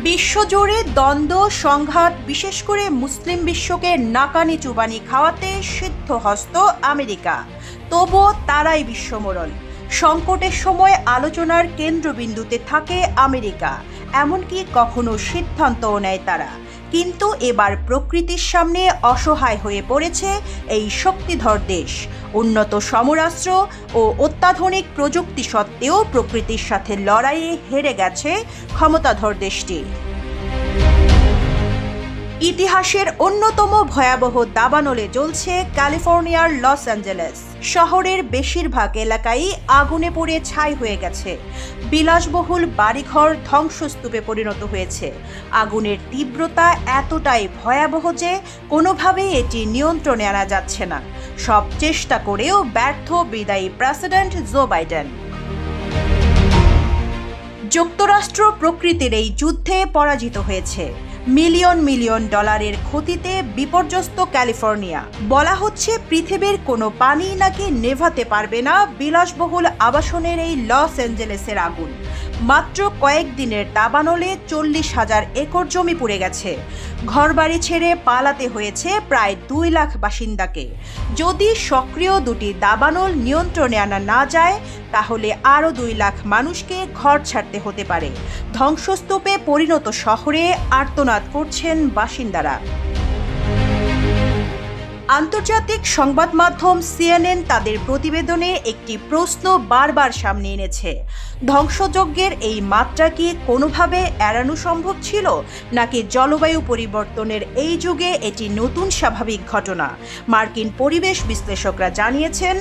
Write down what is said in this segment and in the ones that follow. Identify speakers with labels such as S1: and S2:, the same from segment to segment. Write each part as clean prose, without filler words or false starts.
S1: বিশ্বজুড়ে দ্বন্দ্ব সংঘাত বিশেষ করে মুসলিম বিশ্বকে নাকানি চুবানি খাওয়াতে সিদ্ধহস্ত আমেরিকা। তবুও তারাই বিশ্বমোড়ল। সংকটের সময় আলোচনার কেন্দ্রবিন্দুতে থাকে আমেরিকা, এমনকি কখনো সিদ্ধান্তও নেয় তারা। কিন্তু এবার প্রকৃতির সামনে অসহায় হয়ে পড়েছে এই শক্তিধর দেশ। উন্নত সমরাস্ত্র ও অত্যাধুনিক প্রযুক্তি সত্ত্বেও প্রকৃতির সাথে লড়াইয়ে হেরে গেছে ক্ষমতাধর দেশটি। ইতিহাসের অন্যতম ভয়াবহ দাবানলে জ্বলছে ক্যালিফোর্নিয়ার লস অ্যাঞ্জেলেস। শহরের বেশিরভাগ এলাকাই আগুনে পুড়ে ছাই হয়ে গেছে। বিলাসবহুল বাড়িঘর ধ্বংসস্তূপে পরিণত হয়েছে। আগুনের তীব্রতা এতটাই ভয়াবহ যে কোনোভাবেই এটি নিয়ন্ত্রণে আনা যাচ্ছে না। সব চেষ্টা করেও ব্যর্থ বিদায়ী প্রেসিডেন্ট জো বাইডেন। যুক্তরাষ্ট্র প্রকৃতির এই যুদ্ধে পরাজিত হয়েছে। মিলিয়ন মিলিয়ন ডলারের ক্ষতিতে বিপর্যস্ত ক্যালিফোর্নিয়া। বলা হচ্ছে পৃথিবীর কোনো পানি নাকি নেভাতে পারবে না বিলাসবহুল আবাসনের এই লস অ্যাঞ্জেলেসের আগুন। মাত্র কয়েকদিনের দাবানলে 40,000 একর জমি পুড়ে গেছে। ঘরবাড়ি ছেড়ে পালাতে হয়েছে প্রায় 2 লাখ বাসিন্দাকে। যদি সক্রিয় দুটি দাবানল নিয়ন্ত্রণে আনা না যায়, তাহলে আরও 2 লাখ মানুষকে ঘর ছাড়তে হতে পারে। ধ্বংসস্তূপে পরিণত শহরে আর্তনাদ করছেন বাসিন্দারা। আন্তর্জাতিক সংবাদ মাধ্যম CNN তাদের প্রতিবেদনে একটি প্রশ্ন বারবার সামনে এনেছে। ধ্বংসযজ্ঞের এই মাত্রা কি কোনোভাবে এড়ানো সম্ভব ছিল, নাকি জলবায়ু পরিবর্তনের এই যুগে এটি নতুন স্বাভাবিক ঘটনা? মার্কিন পরিবেশ বিশ্লেষকরা জানিয়েছেন,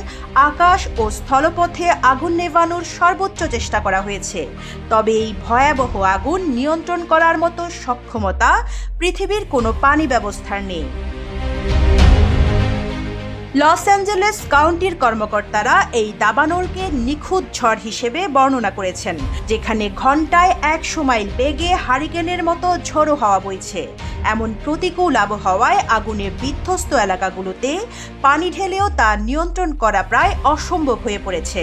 S1: আকাশ ও স্থলপথে আগুন নেভানোর সর্বোচ্চ চেষ্টা করা হয়েছে। তবে এই ভয়াবহ আগুন নিয়ন্ত্রণ করার মতো সক্ষমতা পৃথিবীর কোনো পানি ব্যবস্থার নেই। লস অ্যাঞ্জেলেস কাউন্টির কর্মকর্তারা এই দাবানলকে নিখুঁত ঝড় হিসেবে বর্ণনা করেছেন, যেখানে ঘন্টায় 100 মাইল বেগে হারিকেনের মতো ঝোড়ো হাওয়া বইছে। এমন প্রতিকূল আবহাওয়ায় আগুনে বিধ্বস্ত এলাকাগুলোতে পানি ঢেলেও তা নিয়ন্ত্রণ করা প্রায় অসম্ভব হয়ে পড়েছে।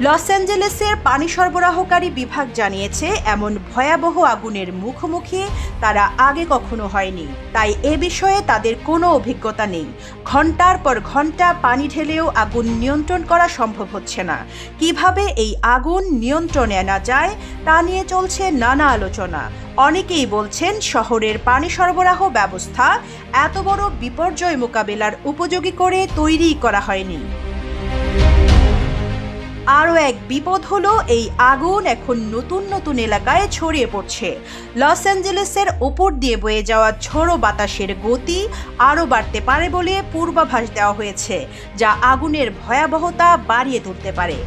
S1: লস অ্যাঞ্জেলেসের পানি সরবরাহকারী বিভাগ জানিয়েছে, এমন ভয়াবহ আগুনের মুখোমুখি তারা আগে কখনো হয়নি, তাই এ বিষয়ে তাদের কোনো অভিজ্ঞতা নেই। ঘন্টার পর ঘন্টা পানি ঢেলেও আগুন নিয়ন্ত্রণ করা সম্ভব হচ্ছে না। কিভাবে এই আগুন নিয়ন্ত্রণে আনা যায় তা নিয়ে চলছে নানা আলোচনা। অনেকেই বলছেন, শহরের পানি সরবরাহ ব্যবস্থা এত বড় বিপর্যয় মোকাবেলার উপযোগী করে তৈরি করা হয়নি। আরও এক বিপদ হলো, এই আগুন এখন নতুন নতুন এলাকায় ছড়িয়ে পড়ছে। লস অ্যাঞ্জেলেসের ওপর দিয়ে বয়ে যাওয়া ঝোড়ো বাতাসের গতি আরও বাড়তে পারে বলে পূর্বাভাস দেওয়া হয়েছে, যা আগুনের ভয়াবহতা বাড়িয়ে তুলতে পারে।